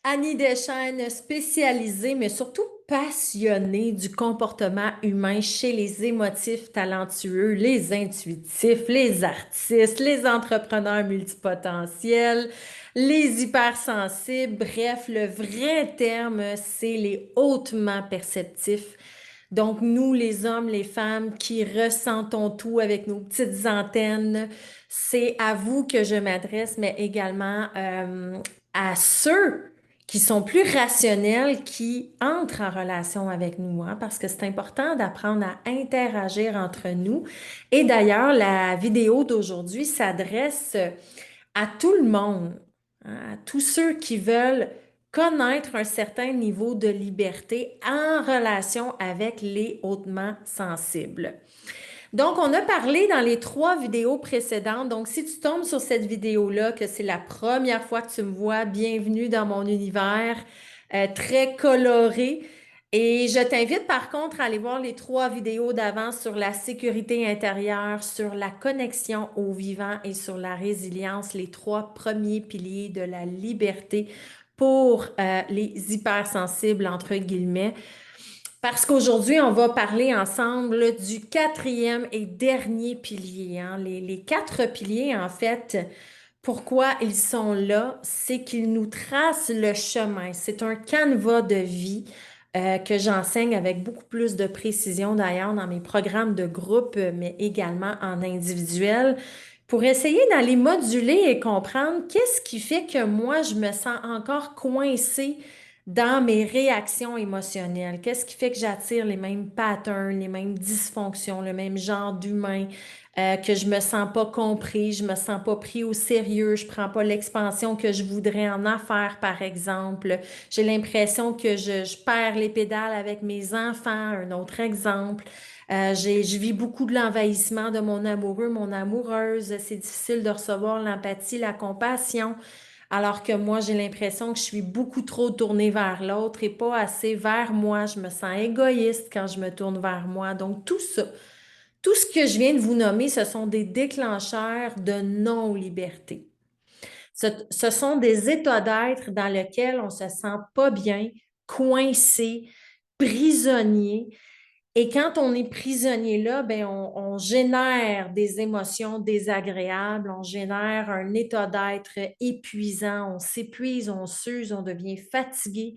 Annie Deschênes, spécialisée, mais surtout passionnée du comportement humain chez les émotifs talentueux, les intuitifs, les artistes, les entrepreneurs multipotentiels, les hypersensibles. Bref, le vrai terme, c'est les hautement perceptifs. Donc, nous, les hommes, les femmes qui ressentons tout avec nos petites antennes, c'est à vous que je m'adresse, mais également à ceux qui sont plus rationnels, qui entrent en relation avec nous, hein, parce que c'est important d'apprendre à interagir entre nous. Et d'ailleurs, la vidéo d'aujourd'hui s'adresse à tout le monde, hein, à tous ceux qui veulent connaître un certain niveau de liberté en relation avec les hautement sensibles. Donc, on a parlé dans les trois vidéos précédentes. Donc, si tu tombes sur cette vidéo-là, que c'est la première fois que tu me vois, bienvenue dans mon univers très coloré. Et je t'invite par contre à aller voir les trois vidéos d'avant sur la sécurité intérieure, sur la connexion au vivant et sur la résilience, les trois premiers piliers de la liberté pour les hypersensibles, entre guillemets. Parce qu'aujourd'hui, on va parler ensemble du quatrième et dernier pilier, hein. Les quatre piliers, en fait, pourquoi ils sont là, c'est qu'ils nous tracent le chemin. C'est un canevas de vie que j'enseigne avec beaucoup plus de précision d'ailleurs dans mes programmes de groupe, mais également en individuel, pour essayer d'aller moduler et comprendre qu'est-ce qui fait que moi, je me sens encore coincée dans mes réactions émotionnelles. Qu'est-ce qui fait que j'attire les mêmes patterns, les mêmes dysfonctions, le même genre d'humain, que je me sens pas compris, je me sens pas pris au sérieux, je prends pas l'expansion que je voudrais en affaires, par exemple. J'ai l'impression que je perds les pédales avec mes enfants, un autre exemple. Je vis beaucoup de l'envahissement de mon amoureux, mon amoureuse. C'est difficile de recevoir l'empathie, la compassion. Alors que moi, j'ai l'impression que je suis beaucoup trop tournée vers l'autre et pas assez vers moi. Je me sens égoïste quand je me tourne vers moi. Donc, tout ça, tout ce que je viens de vous nommer, ce sont des déclencheurs de non-liberté. Ce sont des états d'être dans lesquels on se sent pas bien, coincé, prisonnier. Et quand on est prisonnier là, ben on génère des émotions désagréables, on génère un état d'être épuisant, on s'épuise, on s'use, on devient fatigué,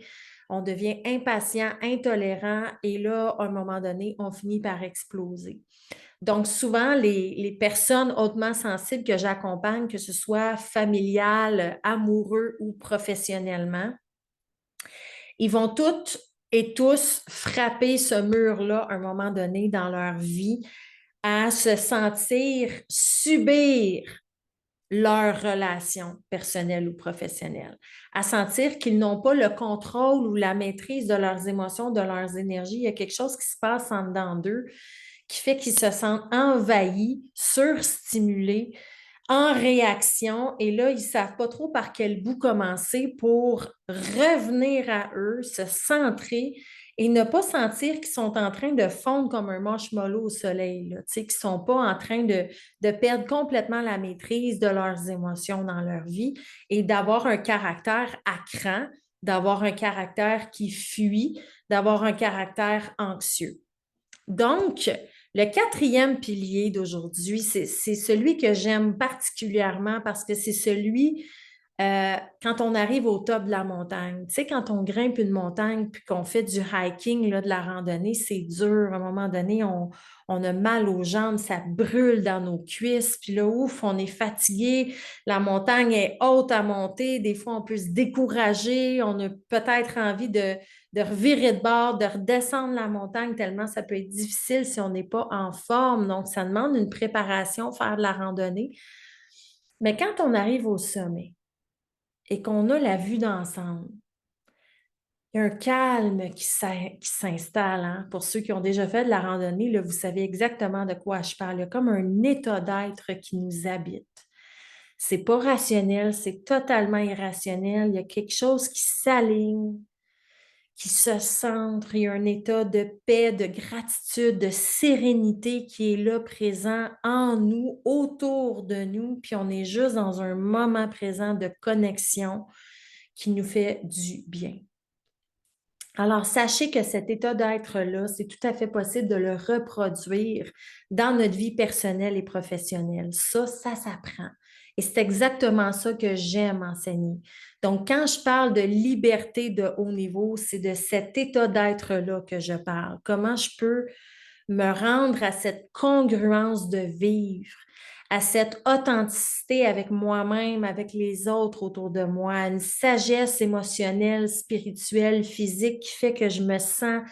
on devient impatient, intolérant, et là, à un moment donné, on finit par exploser. Donc, souvent, les personnes hautement sensibles que j'accompagne, que ce soit familial, amoureux ou professionnellement, ils vont toutes et tous frapper ce mur-là à un moment donné dans leur vie, à se sentir subir leur relation personnelle ou professionnelle, à sentir qu'ils n'ont pas le contrôle ou la maîtrise de leurs émotions, de leurs énergies. Il y a quelque chose qui se passe en dedans d'eux qui fait qu'ils se sentent envahis, surstimulés, en réaction. Et là, ils ne savent pas trop par quel bout commencer pour revenir à eux, se centrer et ne pas sentir qu'ils sont en train de fondre comme un marshmallow au soleil, là, qu'ils ne sont pas en train de perdre complètement la maîtrise de leurs émotions dans leur vie et d'avoir un caractère à cran, d'avoir un caractère qui fuit, d'avoir un caractère anxieux. Donc, le quatrième pilier d'aujourd'hui, c'est celui que j'aime particulièrement parce que c'est celui quand on arrive au top de la montagne. Tu sais, quand on grimpe une montagne puis qu'on fait du hiking, là, de la randonnée, c'est dur. À un moment donné, on a mal aux jambes, ça brûle dans nos cuisses. Puis là, ouf, on est fatigué. La montagne est haute à monter. Des fois, on peut se décourager. On a peut-être envie de revirer de bord, de redescendre la montagne tellement ça peut être difficile si on n'est pas en forme. Donc, ça demande une préparation, faire de la randonnée. Mais quand on arrive au sommet et qu'on a la vue d'ensemble, il y a un calme qui s'installe, hein. Pour ceux qui ont déjà fait de la randonnée, là, vous savez exactement de quoi je parle. Il y a comme un état d'être qui nous habite. C'est pas rationnel, c'est totalement irrationnel. Il y a quelque chose qui s'aligne, qui se centre, il y a un état de paix, de gratitude, de sérénité qui est là présent en nous, autour de nous, puis on est juste dans un moment présent de connexion qui nous fait du bien. Alors, sachez que cet état d'être-là, c'est tout à fait possible de le reproduire dans notre vie personnelle et professionnelle. Ça s'apprend. Et c'est exactement ça que j'aime enseigner. Donc, quand je parle de liberté de haut niveau, c'est de cet état d'être-là que je parle. Comment je peux me rendre à cette congruence de vivre, à cette authenticité avec moi-même, avec les autres autour de moi, une sagesse émotionnelle, spirituelle, physique qui fait que je me sens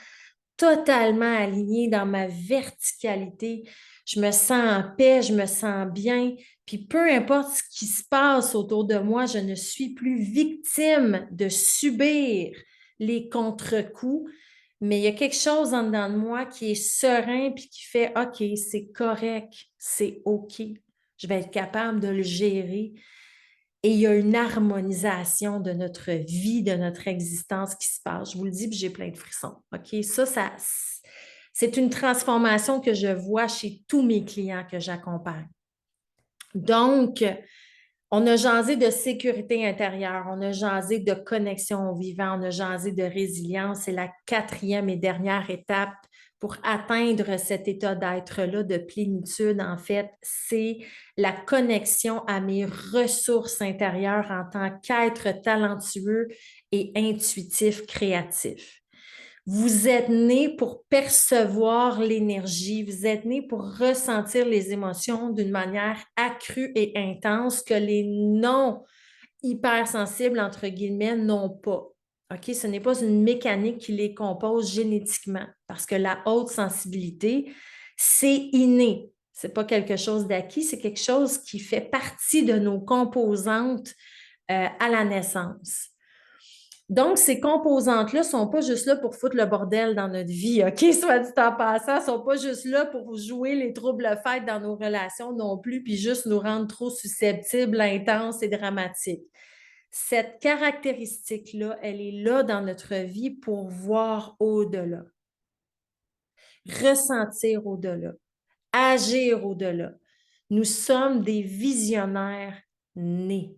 totalement alignée dans ma verticalité. Je me sens en paix, je me sens bien. Puis peu importe ce qui se passe autour de moi, je ne suis plus victime de subir les contre-coups, mais il y a quelque chose en dedans de moi qui est serein puis qui fait OK, c'est correct, c'est OK. Je vais être capable de le gérer. Et il y a une harmonisation de notre vie, de notre existence qui se passe. Je vous le dis, puis j'ai plein de frissons. OK? C'est une transformation que je vois chez tous mes clients que j'accompagne. Donc, on a jasé de sécurité intérieure, on a jasé de connexion au vivant, on a jasé de résilience. C'est la quatrième et dernière étape pour atteindre cet état d'être-là de plénitude. En fait, c'est la connexion à mes ressources intérieures en tant qu'être talentueux et intuitif créatif. Vous êtes né pour percevoir l'énergie, vous êtes né pour ressentir les émotions d'une manière accrue et intense que les non hypersensibles, entre guillemets, n'ont pas. OK? Ce n'est pas une mécanique qui les compose génétiquement parce que la haute sensibilité, c'est inné. Ce n'est pas quelque chose d'acquis, c'est quelque chose qui fait partie de nos composantes à la naissance. Donc, ces composantes-là ne sont pas juste là pour foutre le bordel dans notre vie, OK? Soit dit en passant, ne sont pas juste là pour jouer les troubles-fêtes dans nos relations non plus, puis juste nous rendre trop susceptibles, intenses et dramatiques. Cette caractéristique-là, elle est là dans notre vie pour voir au-delà, ressentir au-delà, agir au-delà. Nous sommes des visionnaires nés.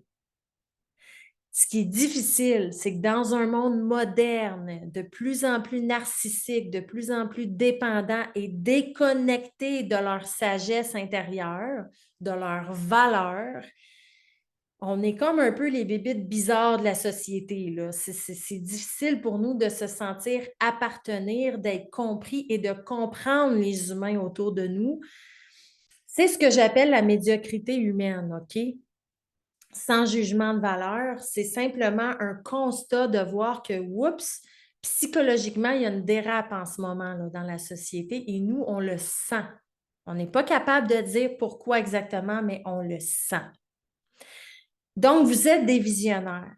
Ce qui est difficile, c'est que dans un monde moderne, de plus en plus narcissique, de plus en plus dépendant et déconnecté de leur sagesse intérieure, de leurs valeurs, on est comme un peu les bébites bizarres de la société, là. C'est difficile pour nous de se sentir appartenir, d'être compris et de comprendre les humains autour de nous. C'est ce que j'appelle la médiocrité humaine, OK? Sans jugement de valeur, c'est simplement un constat de voir que, oups, psychologiquement, il y a une dérape en ce moment là, dans la société et nous, on le sent. On n'est pas capable de dire pourquoi exactement, mais on le sent. Donc, vous êtes des visionnaires.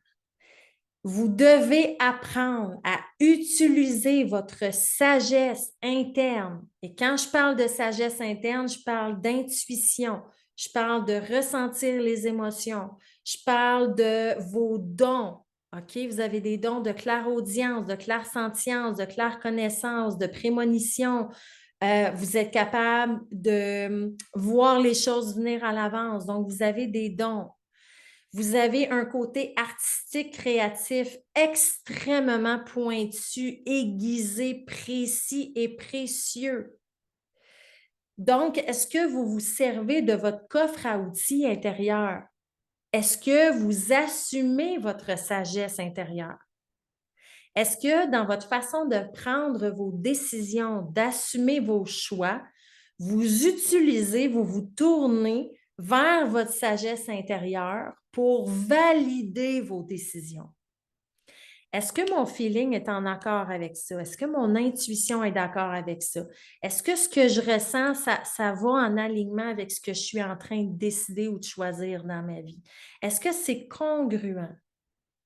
Vous devez apprendre à utiliser votre sagesse interne. Et quand je parle de sagesse interne, je parle d'intuition, je parle de ressentir les émotions, je parle de vos dons. OK? Vous avez des dons de clairaudience, de clairsentience, de clairconnaissance, de prémonition. Vous êtes capable de voir les choses venir à l'avance. Donc, vous avez des dons. Vous avez un côté artistique, créatif extrêmement pointu, aiguisé, précis et précieux. Donc, est-ce que vous vous servez de votre coffre à outils intérieur? Est-ce que vous assumez votre sagesse intérieure? Est-ce que dans votre façon de prendre vos décisions, d'assumer vos choix, vous utilisez, vous vous tournez vers votre sagesse intérieure pour valider vos décisions? Est-ce que mon feeling est en accord avec ça? Est-ce que mon intuition est d'accord avec ça? Est-ce que ce que je ressens, ça va en alignement avec ce que je suis en train de décider ou de choisir dans ma vie? Est-ce que c'est congruent?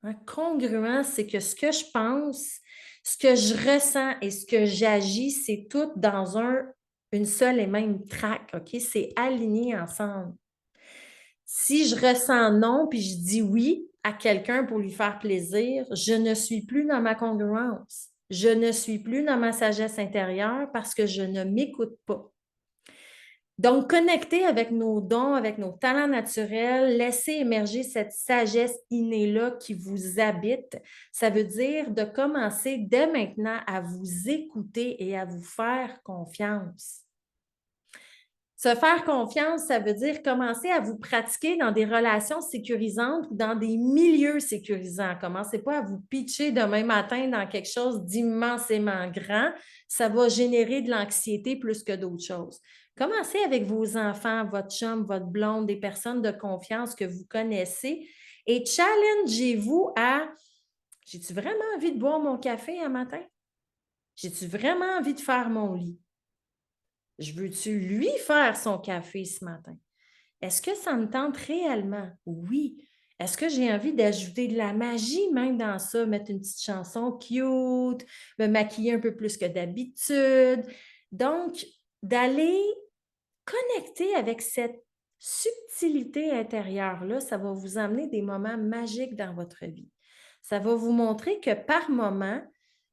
Hein, congruent, c'est que ce que je pense, ce que je ressens et ce que j'agis, c'est tout dans une seule et même track, OK? C'est aligné ensemble. Si je ressens non, puis je dis oui à quelqu'un pour lui faire plaisir, je ne suis plus dans ma congruence. Je ne suis plus dans ma sagesse intérieure parce que je ne m'écoute pas. Donc, connecter avec nos dons, avec nos talents naturels, laisser émerger cette sagesse innée-là qui vous habite, ça veut dire de commencer dès maintenant à vous écouter et à vous faire confiance. Se faire confiance, ça veut dire commencer à vous pratiquer dans des relations sécurisantes ou dans des milieux sécurisants. Commencez pas à vous pitcher demain matin dans quelque chose d'immensément grand. Ça va générer de l'anxiété plus que d'autres choses. Commencez avec vos enfants, votre chum, votre blonde, des personnes de confiance que vous connaissez et challengez-vous à: j'ai-tu vraiment envie de boire mon café un matin? J'ai-tu vraiment envie de faire mon lit? Je veux-tu lui faire son café ce matin? Est-ce que ça me tente réellement? Oui. Est-ce que j'ai envie d'ajouter de la magie même dans ça, mettre une petite chanson cute, me maquiller un peu plus que d'habitude? Donc, d'aller connecter avec cette subtilité intérieure-là, ça va vous amener des moments magiques dans votre vie. Ça va vous montrer que par moment,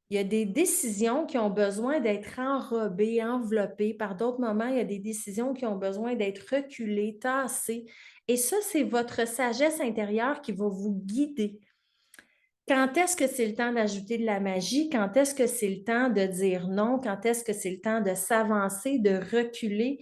il y a des décisions qui ont besoin d'être enrobées, enveloppées. Par d'autres moments, il y a des décisions qui ont besoin d'être reculées, tassées. Et ça, c'est votre sagesse intérieure qui va vous guider. Quand est-ce que c'est le temps d'ajouter de la magie? Quand est-ce que c'est le temps de dire non? Quand est-ce que c'est le temps de s'avancer, de reculer?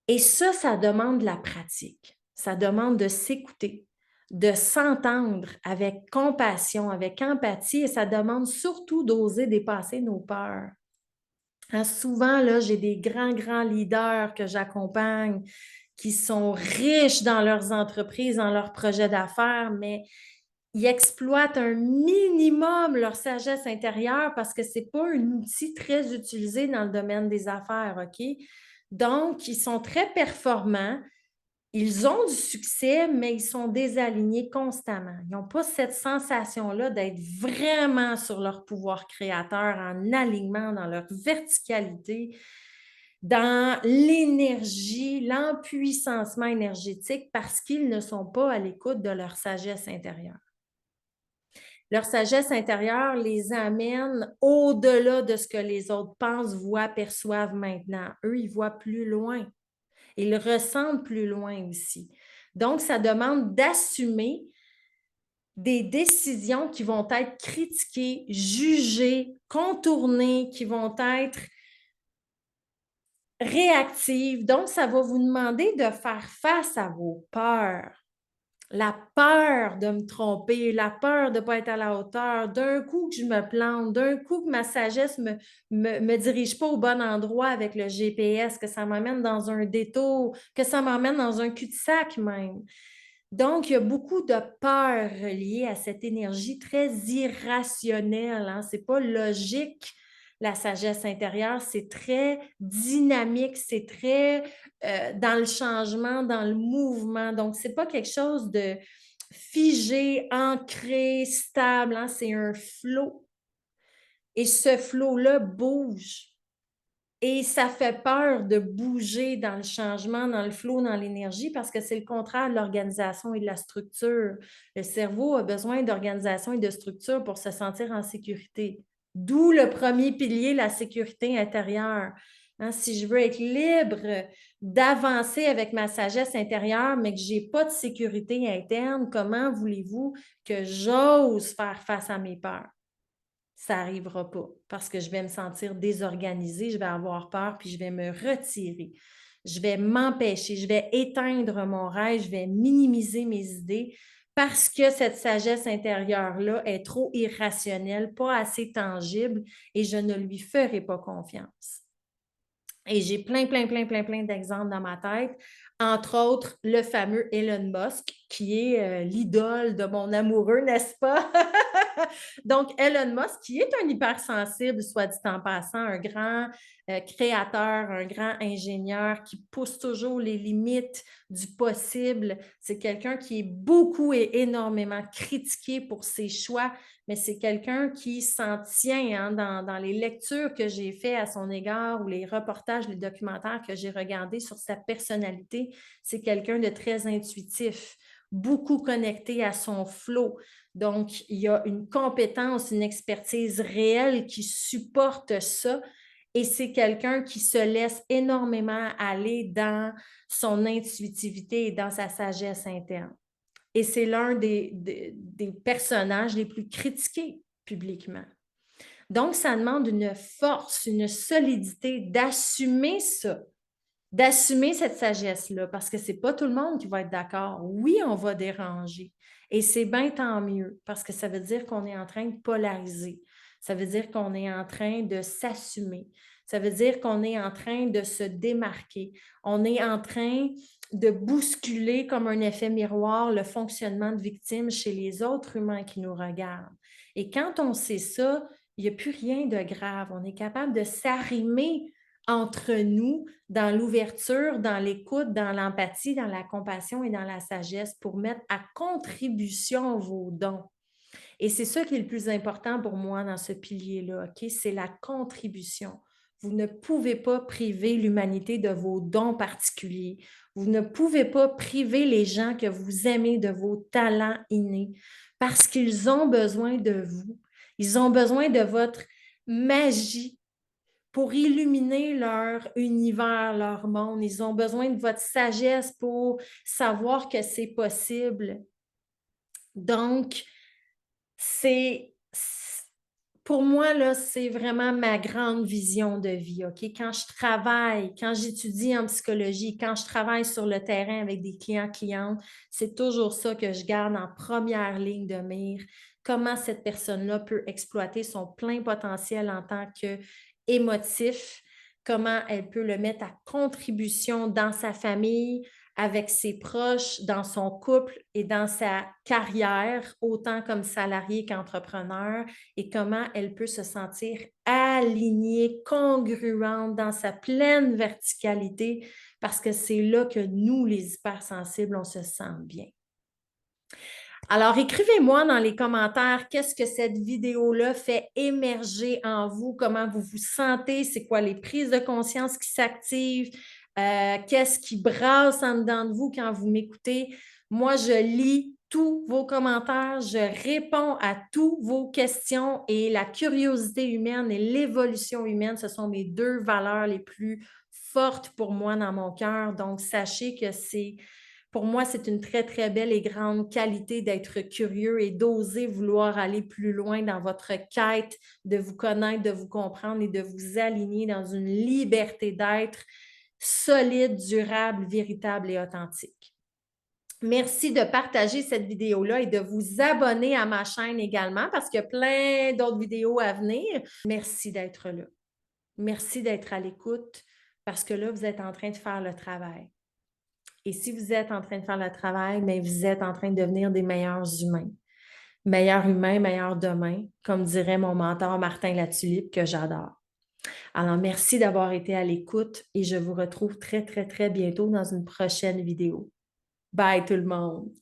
Et ça demande de la pratique. Ça demande de s'écouter, de s'entendre avec compassion, avec empathie, et ça demande surtout d'oser dépasser nos peurs. Hein, souvent, là, j'ai des grands, grands leaders que j'accompagne qui sont riches dans leurs entreprises, dans leurs projets d'affaires, mais ils exploitent un minimum leur sagesse intérieure parce que ce n'est pas un outil très utilisé dans le domaine des affaires, OK? Donc, ils sont très performants, ils ont du succès, mais ils sont désalignés constamment. Ils n'ont pas cette sensation-là d'être vraiment sur leur pouvoir créateur, en alignement, dans leur verticalité, dans l'énergie, l'empuissancement énergétique parce qu'ils ne sont pas à l'écoute de leur sagesse intérieure. Leur sagesse intérieure les amène au-delà de ce que les autres pensent, voient, perçoivent maintenant. Eux, ils voient plus loin. Ils ressentent plus loin aussi. Donc, ça demande d'assumer des décisions qui vont être critiquées, jugées, contournées, qui vont être réactives. Donc, ça va vous demander de faire face à vos peurs. La peur de me tromper, la peur de ne pas être à la hauteur, d'un coup que je me plante, d'un coup que ma sagesse me dirige pas au bon endroit avec le GPS, que ça m'amène dans un détour, que ça m'emmène dans un cul-de-sac même. Donc, il y a beaucoup de peurs reliées à cette énergie très irrationnelle, hein. Ce n'est pas logique, la sagesse intérieure, c'est très dynamique, c'est très dans le changement, dans le mouvement. Donc, ce n'est pas quelque chose de figé, ancré, stable, hein. C'est un flot. Et ce flot-là bouge. Et ça fait peur de bouger dans le changement, dans le flow, dans l'énergie, parce que c'est le contraire de l'organisation et de la structure. Le cerveau a besoin d'organisation et de structure pour se sentir en sécurité. D'où le premier pilier, la sécurité intérieure. Hein, si je veux être libre d'avancer avec ma sagesse intérieure, mais que je n'ai pas de sécurité interne, comment voulez-vous que j'ose faire face à mes peurs? Ça n'arrivera pas parce que je vais me sentir désorganisée, je vais avoir peur, puis je vais me retirer. Je vais m'empêcher, je vais éteindre mon rêve, je vais minimiser mes idées parce que cette sagesse intérieure-là est trop irrationnelle, pas assez tangible et je ne lui ferai pas confiance. Et j'ai plein d'exemples dans ma tête, entre autres le fameux Elon Musk, qui est l'idole de mon amoureux, n'est-ce pas? Donc, Elon Musk, qui est un hypersensible, soit dit en passant, un grand créateur, un grand ingénieur qui pousse toujours les limites du possible. C'est quelqu'un qui est beaucoup et énormément critiqué pour ses choix, mais c'est quelqu'un qui s'en tient, hein, dans les lectures que j'ai faites à son égard ou les reportages, les documentaires que j'ai regardés sur sa personnalité. C'est quelqu'un de très intuitif, beaucoup connecté à son flow. Donc, il y a une compétence, une expertise réelle qui supporte ça et c'est quelqu'un qui se laisse énormément aller dans son intuitivité et dans sa sagesse interne. Et c'est l'un des personnages les plus critiqués publiquement. Donc, ça demande une force, une solidité d'assumer ça, d'assumer cette sagesse-là, parce que c'est pas tout le monde qui va être d'accord. Oui, on va déranger. Et c'est bien tant mieux, parce que ça veut dire qu'on est en train de polariser. Ça veut dire qu'on est en train de s'assumer. Ça veut dire qu'on est en train de se démarquer. On est en train de bousculer comme un effet miroir le fonctionnement de victime chez les autres humains qui nous regardent. Et quand on sait ça, il n'y a plus rien de grave. On est capable de s'arrimer entre nous dans l'ouverture, dans l'écoute, dans l'empathie, dans la compassion et dans la sagesse pour mettre à contribution vos dons. Et c'est ça qui est le plus important pour moi dans ce pilier-là, OK? C'est la contribution. Vous ne pouvez pas priver l'humanité de vos dons particuliers. Vous ne pouvez pas priver les gens que vous aimez de vos talents innés parce qu'ils ont besoin de vous. Ils ont besoin de votre magie pour illuminer leur univers, leur monde. Ils ont besoin de votre sagesse pour savoir que c'est possible. Donc, c'est pour moi, là, c'est vraiment ma grande vision de vie, OK? Quand je travaille, quand j'étudie en psychologie, quand je travaille sur le terrain avec des clients-clientes, c'est toujours ça que je garde en première ligne de mire. Comment cette personne-là peut exploiter son plein potentiel en tant qu'émotif, comment elle peut le mettre à contribution dans sa famille, avec ses proches, dans son couple et dans sa carrière, autant comme salarié qu'entrepreneur, et comment elle peut se sentir alignée, congruente dans sa pleine verticalité, parce que c'est là que nous, les hypersensibles, on se sent bien. Alors, écrivez-moi dans les commentaires qu'est-ce que cette vidéo-là fait émerger en vous, comment vous vous sentez, c'est quoi les prises de conscience qui s'activent, qu'est-ce qui brasse en dedans de vous quand vous m'écoutez. Moi, je lis tous vos commentaires, je réponds à toutes vos questions et la curiosité humaine et l'évolution humaine, ce sont mes deux valeurs les plus fortes pour moi dans mon cœur. Donc, sachez que pour moi, c'est une très, très belle et grande qualité d'être curieux et d'oser vouloir aller plus loin dans votre quête de vous connaître, de vous comprendre et de vous aligner dans une liberté d'être solide, durable, véritable et authentique. Merci de partager cette vidéo-là et de vous abonner à ma chaîne également parce qu'il y a plein d'autres vidéos à venir. Merci d'être là. Merci d'être à l'écoute parce que là, vous êtes en train de faire le travail. Et si vous êtes en train de faire le travail, mais vous êtes en train de devenir des meilleurs humains. Meilleurs humains, meilleurs demain, comme dirait mon mentor Martin Latulippe, que j'adore. Alors, merci d'avoir été à l'écoute et je vous retrouve très, très, très bientôt dans une prochaine vidéo. Bye tout le monde!